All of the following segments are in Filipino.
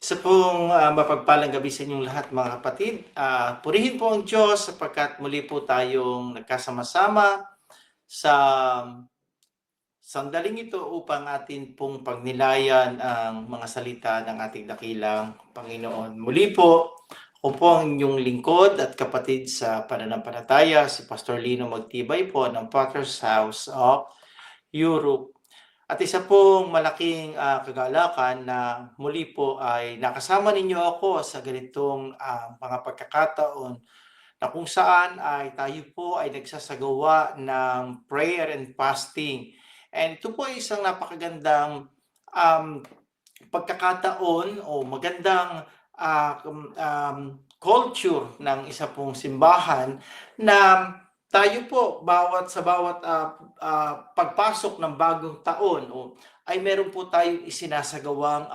Isa pong mapagpalang gabi sa inyong lahat mga kapatid. Purihin po ang Diyos sapagkat muli po tayong nagkasama-sama sa sandaling ito upang atin pong pagnilayan ang mga salita ng ating dakilang Panginoon. Muli po, ako po ang inyong lingkod at kapatid sa pananampalataya, si Pastor Lino Magtibay po ng Potter's House of Europe. At isa pong malaking kagalakan na muli po ay nakasama ninyo ako sa ganitong mga pagkakataon na kung saan ay tayo po ay nagsasagawa ng prayer and fasting. And ito po ay isang napakagandang um, pagkakataon o magandang culture ng isa pong simbahan na tayo po sa bawat pagpasok ng bagong taon ay meron po tayong isinasagawang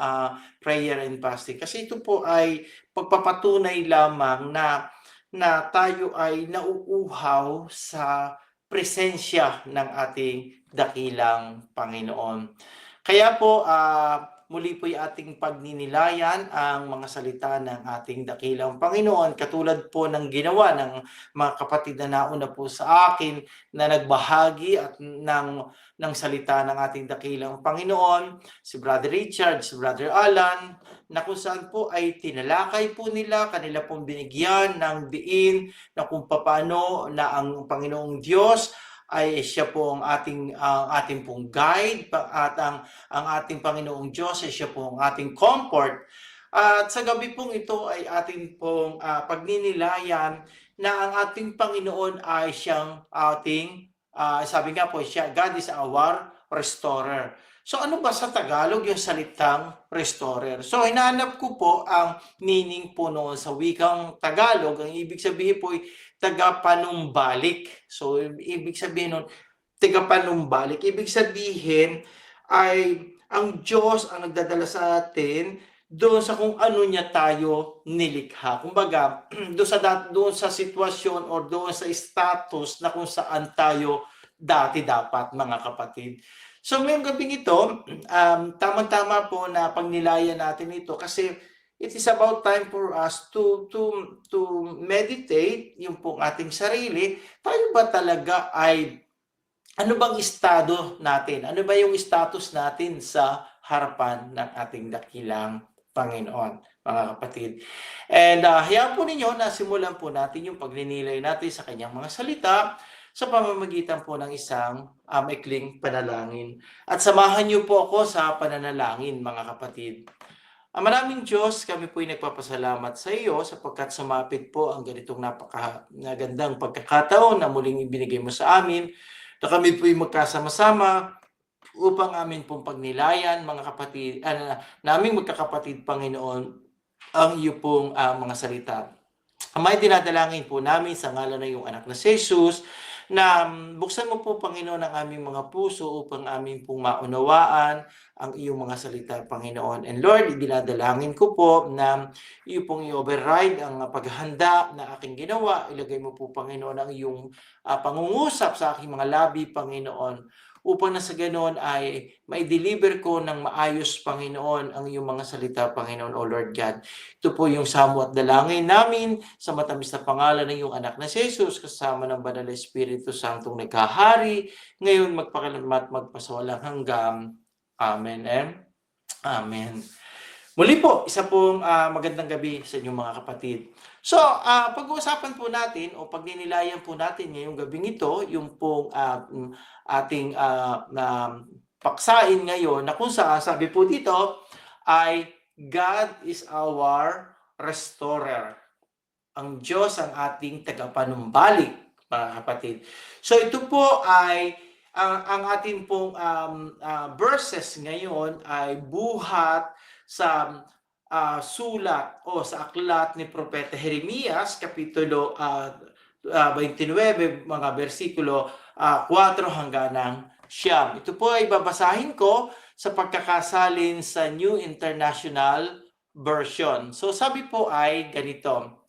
prayer and fasting. Kasi ito po ay pagpapatunay lamang na tayo ay nauuhaw sa presensya ng ating dakilang Panginoon. Kaya po muli po'y ating pagninilayan ang mga salita ng ating dakilang Panginoon katulad po ng ginawa ng mga kapatid na nauna po sa akin na nagbahagi at ng salita ng ating dakilang Panginoon, si Brother Richard, si Brother Alan, na kung saan po ay tinalakay po nila, kanila pong binigyan ng diin na kung paano na ang Panginoong Diyos ay siya po ang ating pong guide at ang ating Panginoong Diyos ay siya po ang ating comfort. At sa gabi pong ito ay ating pong pagninilayan na ang ating Panginoon ay siyang ating, sabi nga po siya, God is our restorer. So ano ba sa Tagalog yung salitang restorer? So hinahanap ko po ang meaning po noon sa wikang Tagalog. Ang ibig sabihin po ay tagapanumbalik. So ibig sabihin nun, tagapanumbalik. Ibig sabihin ay ang Diyos ang nagdadala sa atin doon sa kung ano niya tayo nilikha. Kumbaga, doon sa sitwasyon or doon sa status na kung saan tayo dati dapat, mga kapatid. So ngayong gabing ito, tamang-tama po na pagnilayan natin ito kasi it is about time for us to meditate yung pong ating sarili. Tayo ba talaga ay ano bang estado natin? Ano ba yung status natin sa harapan ng ating dakilang Panginoon, mga kapatid? And hayaan po ninyo na simulan po natin yung pagninilay natin sa kanyang mga salita sa pamamagitan po ng isang maikling panalangin. At samahan niyo po ako sa pananalangin, mga kapatid. Maraming Diyos, kami po'y nagpapasalamat sa iyo sapagkat sumapit po ang ganitong napakagandang pagkakataon na muling ibinigay mo sa amin na kami po'y magkasama-sama upang amin pong pagnilayan, mga kapatid, naming magkakapatid, Panginoon, ang iyo pong mga salita. May dinadalangin po namin sa ngalan ng iyong anak na si Jesus na buksan mo po, Panginoon, ang aming mga puso upang aming pong maunawaan ang iyong mga salita, Panginoon. And Lord, dinadalangin ko po na iyo pong i-override ang paghahanda na aking ginawa. Ilagay mo po, Panginoon, ang iyong pangungusap sa aking mga labi, Panginoon, upang na sa ganoon ay mai-deliver ko ng maayos, Panginoon, ang iyong mga salita, Panginoon, O Lord God. Ito po yung samo at dalangin namin sa matamis na pangalan ng iyong anak na si Jesus, kasama ng Banal na Espiritu Santong nagkahari, ngayon magpakailanman at magpasawalang hanggang. Amen and Amen. Muli po, isa pong magandang gabi sa inyong mga kapatid. So, pag-uusapan po natin o pagninilayan po natin ngayong gabing ito, yung pong ating paksain ngayon na kung saan sabi po dito ay God is our restorer. Ang Diyos ang ating tagapanumbalik, mga kapatid. So ito po ay ang ating pong verses ngayon ay buhat sa sulat o sa aklat ni Propeta Jeremias, Kapitulo 29, mga versikulo 4 hanggang ng 9. Ito po ay babasahin ko sa pagkakasalin sa New International Version. So sabi po ay ganito: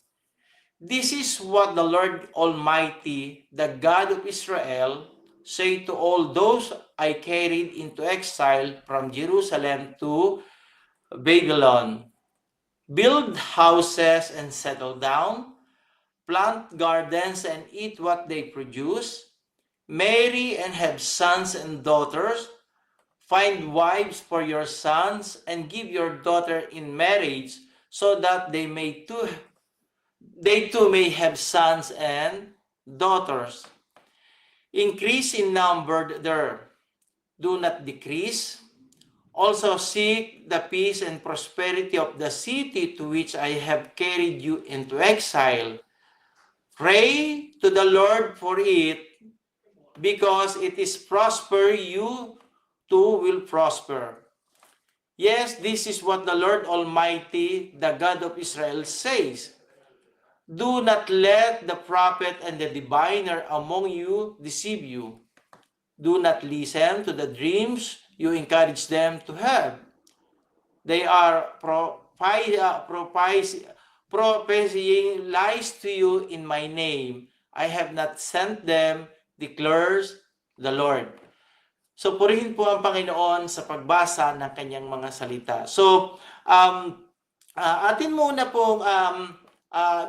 This is what the Lord Almighty, the God of Israel, say to all those I carried into exile from Jerusalem to Babylon. build houses and settle down, plant gardens and eat what they produce, marry and have sons and daughters, find wives for your sons and give your daughter in marriage so that they too may have sons and daughters. Increase in number there, do not decrease. Also seek the peace and prosperity of the city to which I have carried you into exile. Pray to the Lord for it, because it is prosper, you too will prosper. Yes, this is what the Lord Almighty, the God of Israel, says. Do not let the prophet and the diviner among you deceive you. Do not listen to the dreams you encourage them to have. They are prophesying lies to you in my name. I have not sent them, declares the Lord. So purihin po ang Panginoon sa pagbasa ng kanyang mga salita. So, atin muna pong,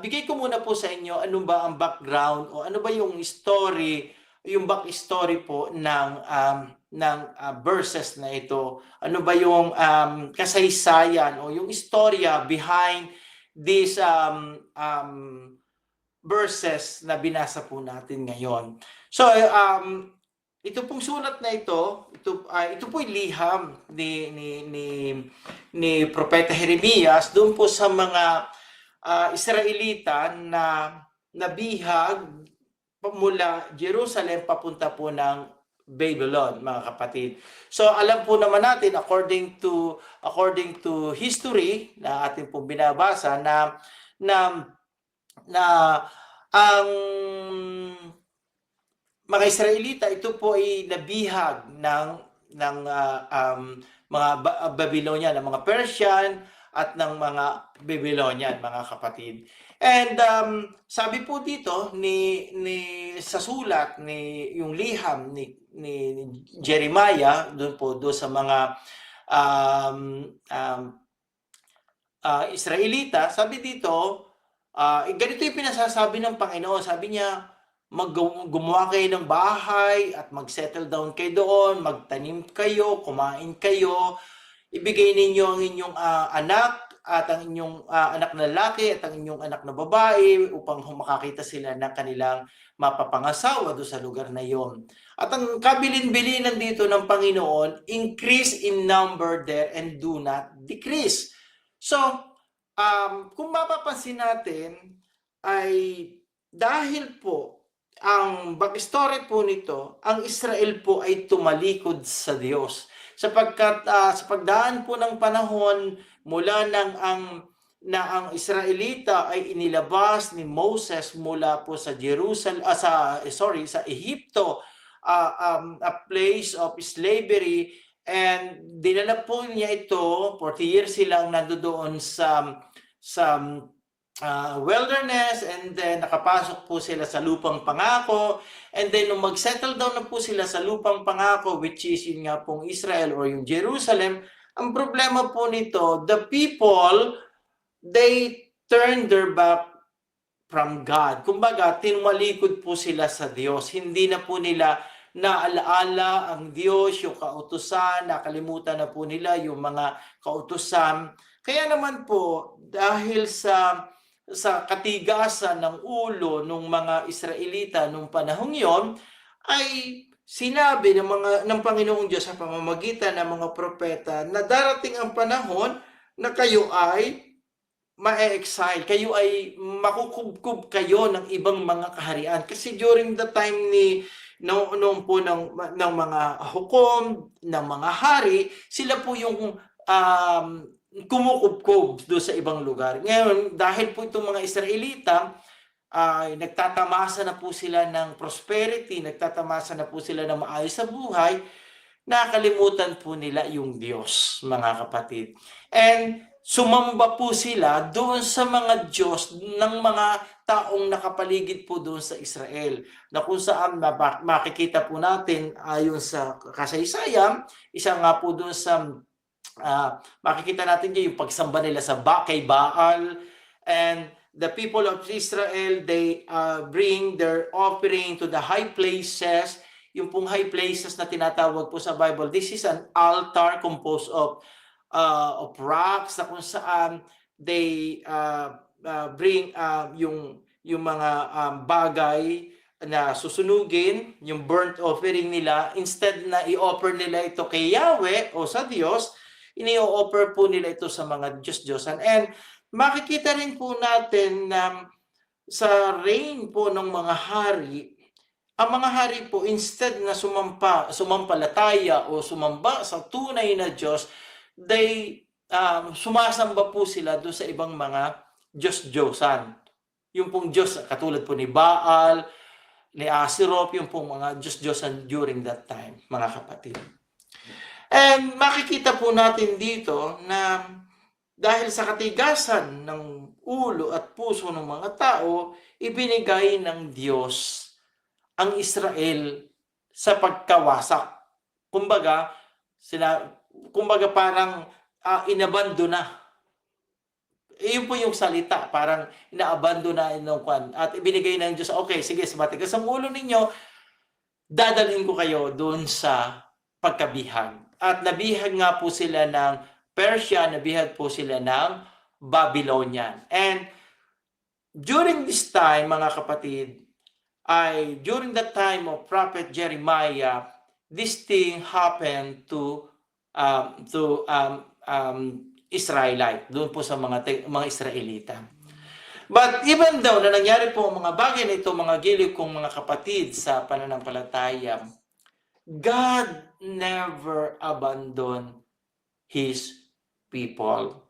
bigay ko muna po sa inyo ano ba ang background o ano ba yung story, yung backstory po ng verses na ito. Ano ba yung kasaysayan o yung istorya behind these verses na binasa po natin ngayon. So, ito pong sulat na ito po liham ni Propeta Jeremias doon po sa mga Israelita na nabihag mula Jerusalem papunta po ng Babylon, mga kapatid. So alam po naman natin according to history na ating pong binabasa na ang mga Israelita, ito po ay nabihag ng mga Babylonian, ng mga Persian at ng mga Babylonian, mga kapatid. And sabi po dito sa sulat ni yung liham ni Jeremiah doon sa mga Israelita, sabi dito, ganito yung pinasasabi ng Panginoon. Sabi niya, gumawa kayo ng bahay at mag-settle down kayo doon, magtanim kayo, kumain kayo, ibigay ninyo ang inyong anak at ang inyong anak na lalaki at ang inyong anak na babae upang makakita sila ng kanilang mapapangasawa doon sa lugar na yon. At ang kabilin-bilinan dito ng Panginoon, increase in number there and do not decrease. So, kung mapapansin natin ay dahil po ang backstory po nito, ang Israel po ay tumalikod sa Diyos. Sapagkat sa pagdaan po ng panahon mula ang Israelita ay inilabas ni Moses mula po sa sa Ehipto, a place of slavery, and dinala po niya ito, 40 years silang nandoon sa wilderness, and then nakapasok po sila sa lupang pangako, and then nung mag-settle down na po sila sa lupang pangako, which is yun nga pong Israel or yung Jerusalem, ang problema po nito, the people, they turned their back from God. Kumbaga, tinwalikod po sila sa Diyos. Hindi na po nila naalaala ang Diyos, yung kautusan, nakalimutan na po nila yung mga kautusan. Kaya naman po, dahil sa katigasan ng ulo ng mga Israelita nung panahong yon, ay sinabi ng Panginoong Diyos sa pamamagitan ng mga propeta na darating ang panahon na kayo ay ma-exile, kayo ay makukubkub kayo ng ibang mga kaharian. Kasi during the time noong po ng mga hukom, ng mga hari, sila po yung kumukubkob doon sa ibang lugar. Ngayon, dahil po itong mga Israelita, nagtatamasa na po sila ng prosperity, nagtatamasa na po sila ng maayos sa buhay, nakalimutan po nila yung Diyos, mga kapatid. And sumamba po sila doon sa mga Diyos ng mga taong nakapaligid po doon sa Israel, na kung saan makikita po natin ayon sa kasaysayan, isa nga po doon sa Makikita natin diyan yung pagsamba nila kay Baal, and the people of Israel, they bring their offering to the high places. Yung pong high places na tinatawag po sa Bible, this is an altar composed of rocks na kung saan they bring yung mga bagay na susunugin, yung burnt offering nila, instead na i-offer nila ito kay Yahweh o sa Diyos, ini-offer po nila ito sa mga Diyos-Diyosan. And makikita rin po natin na sa reign po ng mga hari, ang mga hari po, instead na sumampalataya o sumamba sa tunay na Diyos, they sumasamba po sila doon sa ibang mga Diyos-Diyosan. Yung pong Diyos, katulad po ni Baal, ni Aseroth, yung pong mga Diyos-Diyosan during that time, mga kapatid. And makikita po natin dito na dahil sa katigasan ng ulo at puso ng mga tao, ibinigay ng Diyos ang Israel sa pagkawasak. Kumbaga, parang inabandona. Yun po yung salita, parang inaabandona ng kwan. At ibinigay ng Diyos, okay, sige, matigas ang ulo ninyo, dadalhin ko kayo doon sa pagkabihag. At nabihag nga po sila ng Persia, nabihag po sila ng Babylonian. And during this time, mga kapatid, during the time of Prophet Jeremiah, this thing happened to Israelite, doon po sa mga Israelita. But even though na nangyari po ang mga bagay na ito, mga giliw kong mga kapatid sa pananampalataya, God never abandoned His people.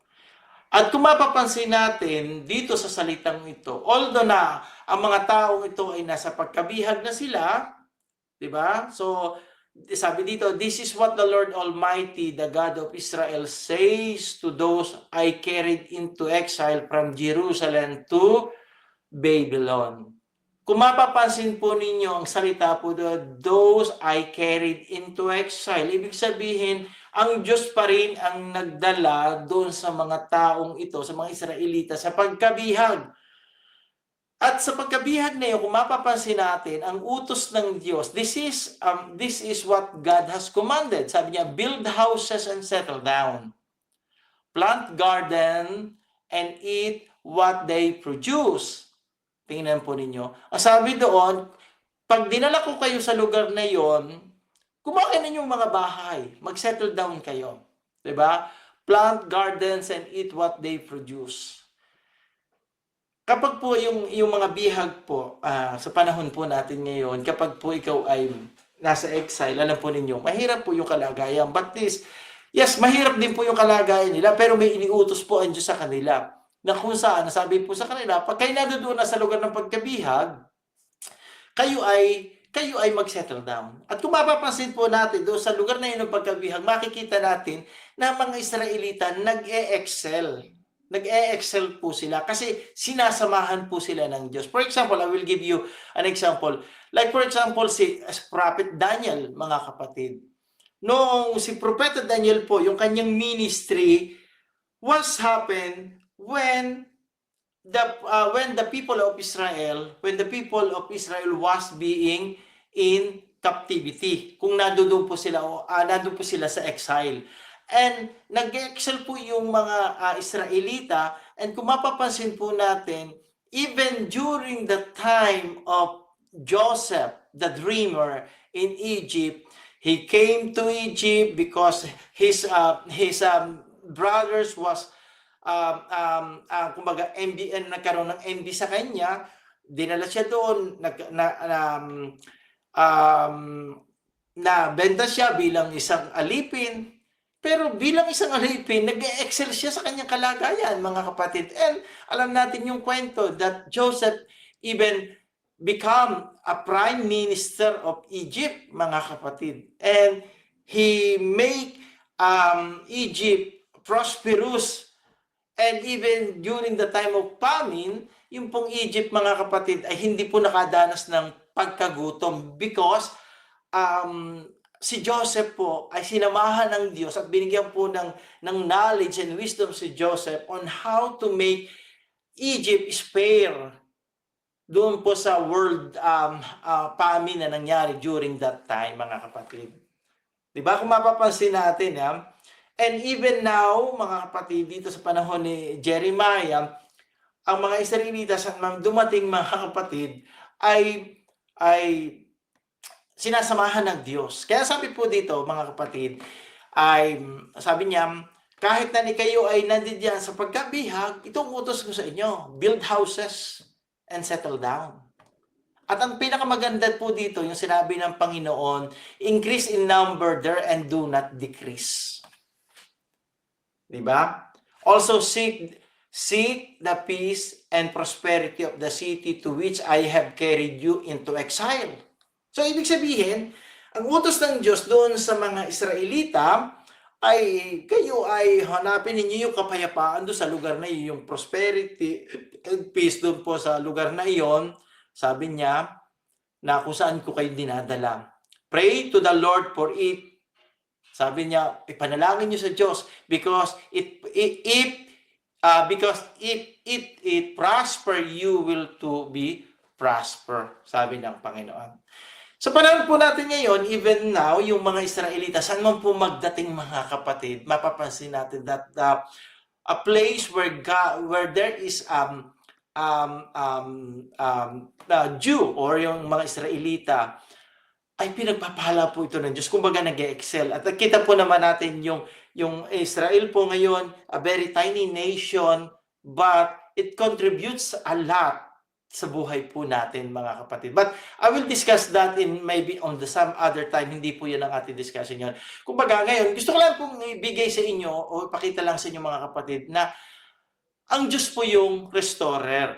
At kung mapapansin natin dito sa salitang ito, although na ang mga taong ito ay nasa pagkabihag na sila, di ba? So, sabi dito, this is what the Lord Almighty, the God of Israel, says to those I carried into exile from Jerusalem to Babylon. Kung mapapansin po ninyo ang salita po doon, those I carried into exile. Ibig sabihin, ang Diyos pa rin ang nagdala doon sa mga taong ito, sa mga Israelita, sa pagkabihag. At sa pagkabihag na yun, kung mapapansin natin, ang utos ng Diyos, this is what God has commanded. Sabi niya, build houses and settle down. Plant garden and eat what they produce. Tingnan po ninyo. Ang sabi doon, pag dinala ko kayo sa lugar na yon, kumain na yung mga bahay. Mag-settle down kayo. Diba? Plant gardens and eat what they produce. Kapag po yung mga bihag po, sa panahon po natin ngayon, kapag po ikaw ay nasa exile, alam po ninyo, mahirap po yung kalagayan. But yes, mahirap din po yung kalagayan nila, pero may iniutos po ang Diyos sa kanila. Na kung saan, nasabi po sa kanila, pag kayo nadoon na sa lugar ng pagkabihag, kayo ay mag-settle down. At kung mapapansin po natin doon sa lugar na yun ng pagkabihag, makikita natin na mga Israelita nag-e-excel. Nag-e-excel po sila kasi sinasamahan po sila ng Diyos. For example, I will give you an example. Like for example, si Prophet Daniel, mga kapatid. Noong si Prophet Daniel po, yung kanyang ministry was happened when the people of Israel was being in captivity, kung nandoon po sila sa exile. And nag-excel po yung mga Israelita, and kung mapapansin po natin, even during the time of Joseph, the dreamer in Egypt, he came to Egypt because his brothers was kumbaga nagkaroon ng envy sa kanya, dinala siya doon, benta siya bilang isang alipin. Pero bilang isang alipin, nag-excel siya sa kanyang kalagayan, mga kapatid. And alam natin yung kwento that Joseph even become a prime minister of Egypt, mga kapatid. And he make Egypt prosperous. And even during the time of famine, yung pong Egypt, mga kapatid, ay hindi po nakadanas ng pagkagutom because si Joseph po ay sinamahan ng Diyos at binigyan po ng knowledge and wisdom si Joseph on how to make Egypt spare doon po sa world famine na nangyari during that time, mga kapatid. Diba? Kung mapapansin natin, and even now, mga kapatid, dito sa panahon ni Jeremiah, ang mga Israelitas at dumating mga kapatid ay sinasamahan ng Diyos. Kaya sabi po dito, mga kapatid, ay sabi niya, kahit na kayo ay nandiyan sa pagkabihag, itong utos ko sa inyo, build houses and settle down. At ang pinakamaganda po dito, yung sinabi ng Panginoon, increase in number there and do not decrease. Diba? Also seek the peace and prosperity of the city to which I have carried you into exile. So, ibig sabihin, ang utos ng Diyos doon sa mga Israelita ay kayo ay hanapin ninyo yung kapayapaan doon sa lugar na iyon, yung prosperity and peace doon po sa lugar na iyon. Sabi niya, na kung saan ko kayo dinadala. Pray to the Lord for it. Sabi niya, ipanalangin niyo sa Diyos because if it prosper, you will to be prosper. Sabi ng Panginoon. Sa panahon po natin ngayon, even now, yung mga Israelita, saan man po magdating mga kapatid, mapapansin natin that a place where there is Jew or yung mga Israelita, ay pinagpapala po ito ng Diyos. Kumbaga nag-excel. At nakita po naman natin yung Israel po ngayon, a very tiny nation, but it contributes a lot sa buhay po natin, mga kapatid. But I will discuss that in maybe on some other time. Hindi po yan ang ating discussion yun. Kumbaga ngayon, gusto ko lang pong ibigay sa inyo o ipakita lang sa inyo, mga kapatid, na ang Diyos po yung restorer.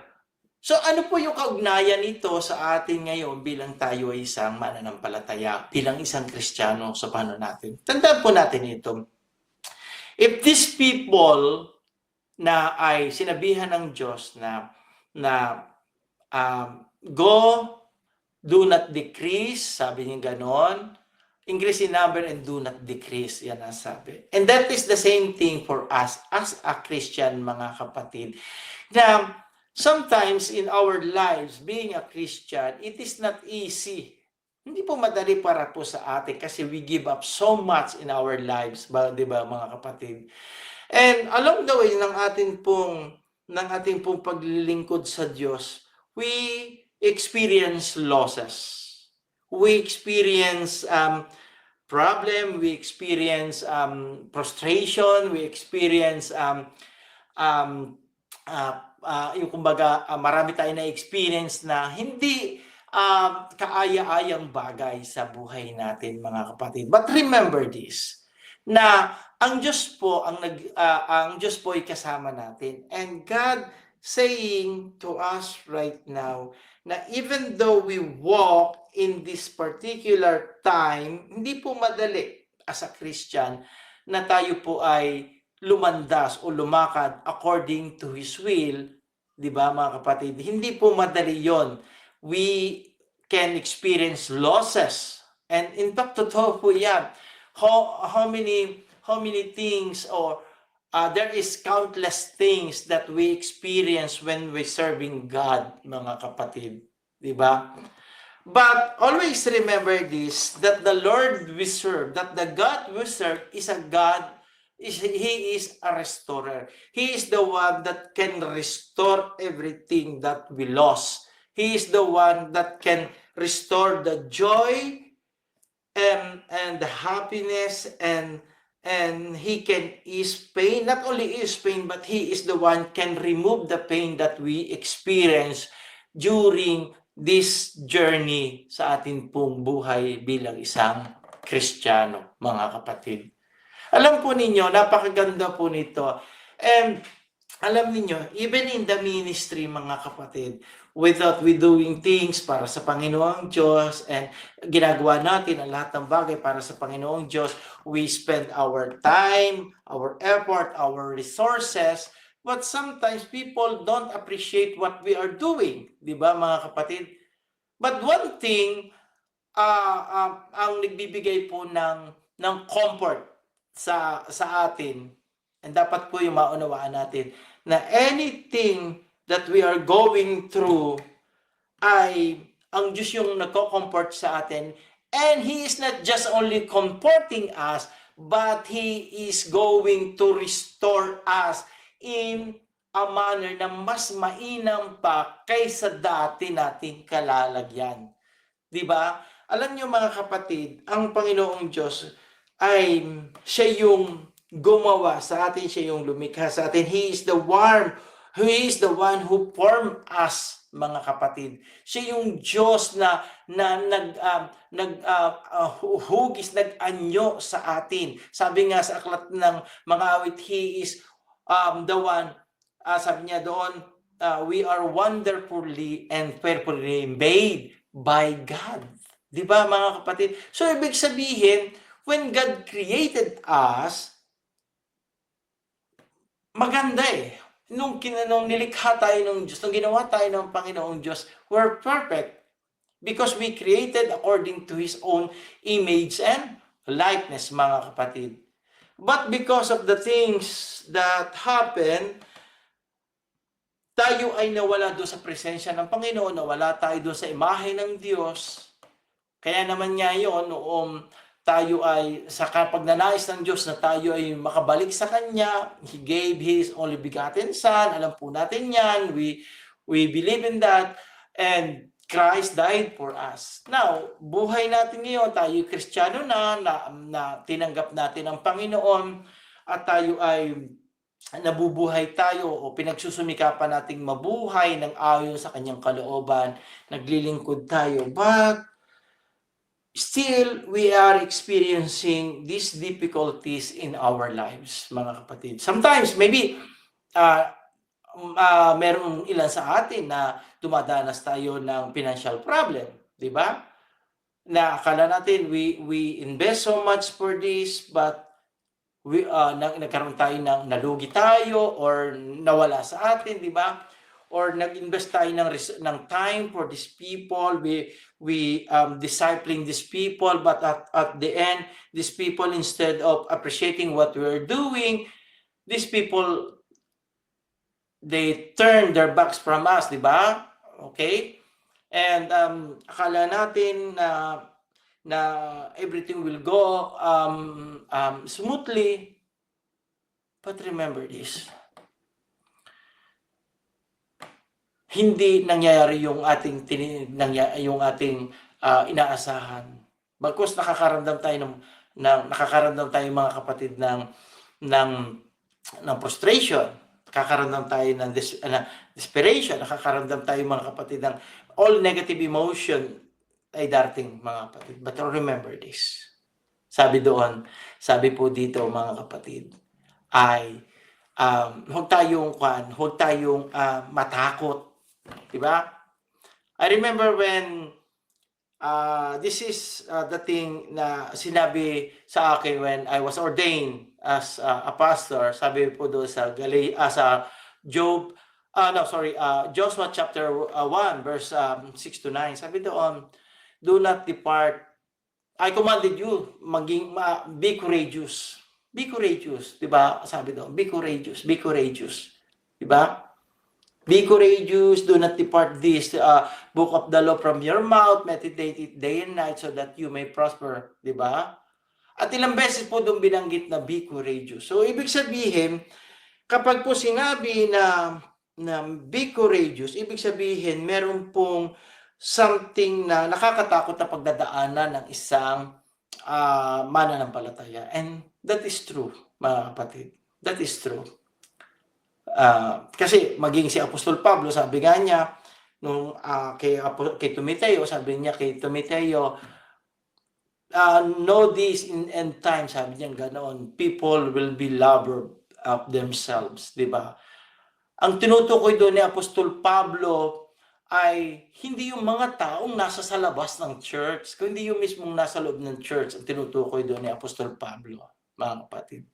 So ano po yung kaugnayan nito sa atin ngayon bilang tayo ay isang mananampalataya, bilang isang Kristiyano sa panahon natin? Tandaan po natin ito. If these people na ay sinabihan ng Diyos na go, do not decrease, sabi niya ganon, increase in number and do not decrease, yan ang sabi. And that is the same thing for us as a Christian, mga kapatid. Na sometimes in our lives, being a Christian, it is not easy. Hindi po madali para po sa atin kasi we give up so much in our lives, di ba, mga kapatid? And along the way ng ating pong paglilingkod sa Diyos, we experience losses. We experience problem, we experience frustration, we experience yung kumbaga marami tayong na-experience na hindi kaaya-ayang bagay sa buhay natin, mga kapatid. But remember this, na ang Diyos po ang Diyos po ay kasama natin, and God saying to us right now na even though we walk in this particular time, hindi po madali as a Christian na tayo po ay lumandas o lumakad according to His will, di ba, mga kapatid? Hindi po madali yon. We can experience losses. And in fact, totoo po yan. How many things or there is countless things that we experience when we serving God, mga kapatid. Diba? But always remember this, that the Lord we serve, that the God we serve is a God, He is a restorer. He is the one that can restore everything that we lost. He is the one that can restore the joy and the happiness and He can ease pain. Not only ease pain, but He is the one can remove the pain that we experience during this journey sa ating pong buhay bilang isang Kristiyano, mga kapatid. Alam po ninyo, napakaganda po nito. And alam niyo, even in the ministry, mga kapatid, without we doing things para sa Panginoong Diyos and ginagawa natin ang lahat ng bagay para sa Panginoong Diyos, we spend our time, our effort, our resources, but sometimes people don't appreciate what we are doing. Di ba, mga kapatid? But one thing, ang nagbibigay po ng comfort sa atin. And dapat po yung maunawaan natin na anything that we are going through ay ang Diyos yung nagko-comfort sa atin. And He is not just only comforting us, but He is going to restore us in a manner na mas mainam pa kaysa dati nating kalalagyan. Di ba? Alam niyo mga kapatid, ang Panginoong Diyos ay siya yung gumawa sa atin, siya yung lumikha sa atin. He is the one who formed us, mga kapatid. Siya yung Diyos na hugis, nag-anyo sa atin. Sabi nga sa aklat ng mga awit, He is the one, sabi niya doon, we are wonderfully and fearfully made by God. Di ba mga kapatid? So ibig sabihin, when God created us, maganda eh. Nung nilikha tayo ng Diyos, nung ginawa tayo ng Panginoong Diyos, we're perfect because we created according to His own image and likeness, mga kapatid. But because of the things that happen, tayo ay nawala doon sa presensya ng Panginoon, nawala tayo doon sa imahe ng Diyos. Kaya naman niya yun, noong tayo ay sa pagnanais ng Diyos na tayo ay makabalik sa Kanya, He gave His only begotten Son. Alam po natin yan. We believe in that. And Christ died for us. Now, buhay natin ngayon, tayo Kristiyano na tinanggap natin ang Panginoon at tayo ay nabubuhay tayo o pinagsusumikapan nating mabuhay ng ayon sa Kanyang kalooban, naglilingkod tayo. But still, we are experiencing these difficulties in our lives, mga kapatid. Sometimes, maybe, merong ilan sa atin na dumadanas tayo ng financial problem, di ba? Na akala natin, we invest so much for this, but nagkaroon tayo ng nalugi tayo or nawala sa atin, di ba? Or nag-invest tayo ng time for these people, we discipling these people, but at the end, these people, instead of appreciating what we're doing, these people, they turn their backs from us, di ba? Okay? And akala natin na everything will go smoothly, but remember this. Hindi nangyayari yung ating inaasahan. Bagkus nakakaramdam tayo mga kapatid ng frustration, nakakaramdam tayo ng desperation, nakakaramdam tayo mga kapatid ng all negative emotion ay darating, mga kapatid. But remember this. Sabi po dito mga kapatid, ay huwag tayong matakot. Diba? I remember when this is the thing na sinabi sa akin when I was ordained as a pastor. Sabi po doon sa Joshua chapter 1 verse 6 to 9. Sabi doon, do not depart. I commanded you be courageous. Be courageous, 'di ba? Sabi doon, be courageous, be courageous. 'Di ba? Be courageous, do not depart this book of the law from your mouth, meditate it day and night so that you may prosper, 'di ba? At ilang beses po doon binanggit na be courageous. So ibig sabihin, kapag po sinabi na be courageous, ibig sabihin meron pong something na nakakatakot na pagdadaanan ng isang mananampalataya. And that is true, mga kapatid. That is true. Kasi maging si Apostol Pablo, sabi nga niya nung kay Timoteo, sabi niya kay Timoteo, know this in end time, sabi niya ganoon, people will be lover of themselves, di ba? Ang tinutukoy doon ni Apostol Pablo ay hindi yung mga taong nasa sa labas ng church, kundi yung mismong nasa loob ng church ang tinutukoy doon ni Apostol Pablo, mga kapatid.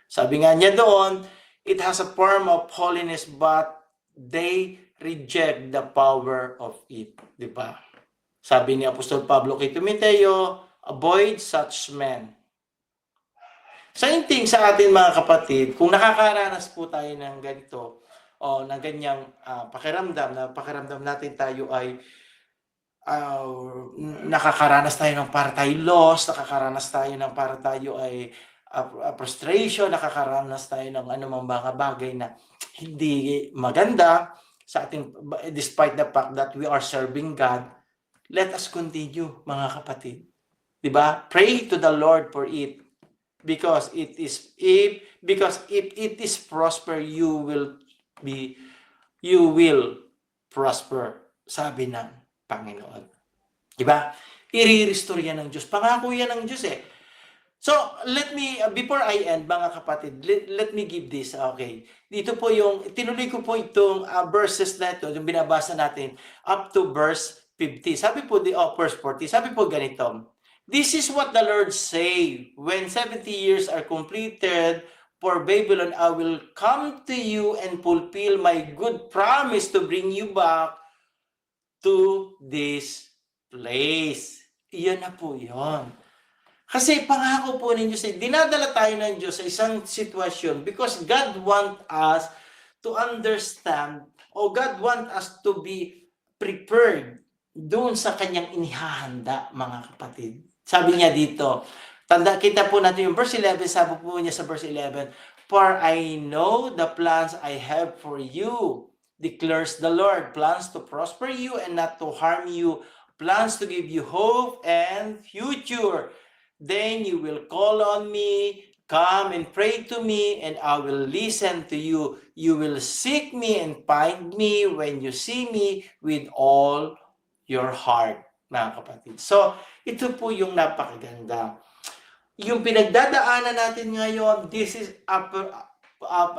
Sabi nga niya doon, it has a form of holiness, but they reject the power of it. Di ba? Sabi ni Apostol Pablo kay Timoteo, avoid such men. Same thing sa atin mga kapatid, kung nakakaranas po tayo ng ganito o ng ganyang pakiramdam natin tayo ay nakakaranas tayo ng para tayo lost, nakakaranas tayo ng para tayo ay frustration, nakakaranas tayo ng anumang mga bagay na hindi maganda sa ating, despite the fact that we are serving God, let us continue mga kapatid. Diba? Pray to the Lord for it. Because if it is prosper, you will prosper, sabi ng Panginoon. Diba? I-restore yan ng Diyos. Pangako yan ng Diyos eh. So, let me, before I end, mga kapatid, let me give this, okay? Dito po tinuloy ko po itong verses na ito, yung binabasa natin, up to verse 50. Sabi po, verse 40, sabi po ganito, this is what the Lord say, when 70 years are completed for Babylon, I will come to you and fulfill my good promise to bring you back to this place. Iyan na po yun. Kasi pangako po ng Diyos, dinadala tayo ng Diyos sa isang sitwasyon because God want us to understand o God want us to be prepared doon sa kanyang inihahanda, mga kapatid. Sabi niya dito, kita po natin yung verse 11, sabi po niya sa verse 11, for I know the plans I have for you, declares the Lord, plans to prosper you and not to harm you, plans to give you hope and future. Then you will call on me, come and pray to me, and I will listen to you. You will seek me and find me when you see me with all your heart, mga kapatid. So, ito po yung napakaganda. Yung pinagdadaanan natin ngayon,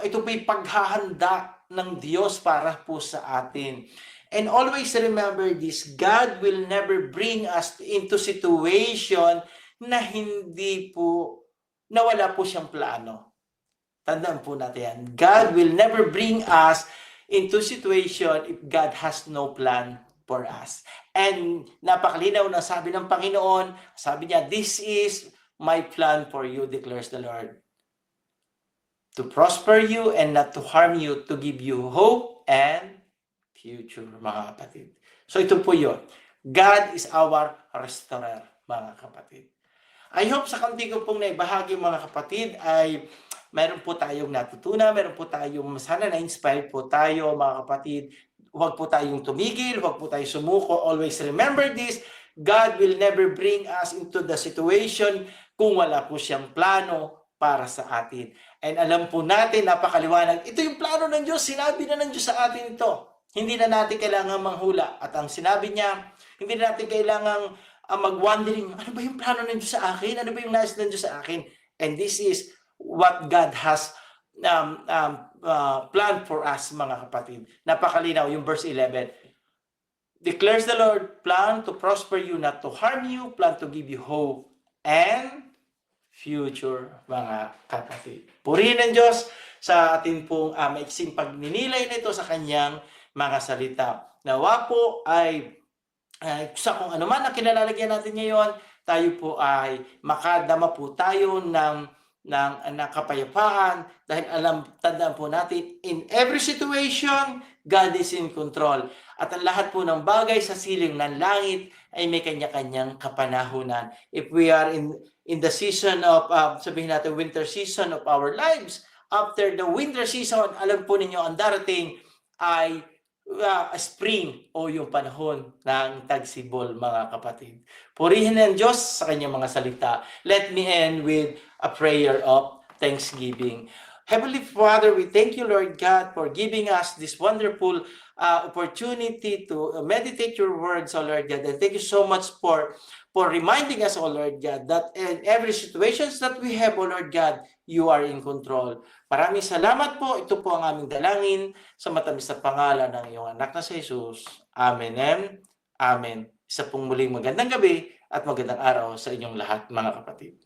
ito po yung paghahanda ng Diyos para po sa atin. And always remember this, God will never bring us into situation na wala po siyang plano. Tandaan po natin yan. God will never bring us into situation if God has no plan for us. And napakalinaw na sabi ng Panginoon, sabi niya, this is my plan for you, declares the Lord. To prosper you and not to harm you, to give you hope and future, mga kapatid. So ito po yun. God is our restorer, mga kapatid. I hope sa kaunti ko pong naibahagi, mga kapatid, ay meron po tayong natutunan, meron po tayong sana na-inspire po tayo, mga kapatid. Huwag po tayong tumigil, huwag po tayong sumuko. Always remember this, God will never bring us into the situation kung wala po siyang plano para sa atin. And alam po natin, napakaliwanag, ito yung plano ng Diyos, sinabi na ng Diyos sa atin ito. Hindi na natin kailangan manghula. At ang sinabi niya, hindi na natin kailangan mag-wondering, ano ba yung plano ng Diyos sa akin? Ano ba yung nais ng Diyos sa akin? And this is what God has planned for us, mga kapatid. Napakalinaw yung verse 11. Declares the Lord, plan to prosper you, not to harm you, plan to give you hope and future, mga kapatid. Purihin ng Diyos sa ating pong maiksing pagninilay nito sa kanyang mga salita. Nawa po ay sa kung ano man ang kinalalagyan natin ngayon, tayo po ay makadama po tayo ng kapayapaan dahil tandaan po natin, in every situation, God is in control. At ang lahat po ng bagay sa siling ng langit ay may kanya-kanyang kapanahunan. If we are in the season of, sabihin natin, winter season of our lives, after the winter season, alam po ninyo, ang darating ay spring o yung panahon ng tagsibol, mga kapatid. Purihin ng Diyos sa kanyang mga salita. Let me end with a prayer of thanksgiving. Heavenly Father, we thank you, Lord God, for giving us this wonderful opportunity to meditate your words, O Lord God. And thank you so much for reminding us, O Lord God, that in every situations that we have, O Lord God, you are in control. Maraming salamat po. Ito po ang aming dalangin sa matamis na pangalan ng iyong anak na si Jesus. Amen and Amen. Isa pong muling magandang gabi at magandang araw sa inyong lahat, mga kapatid.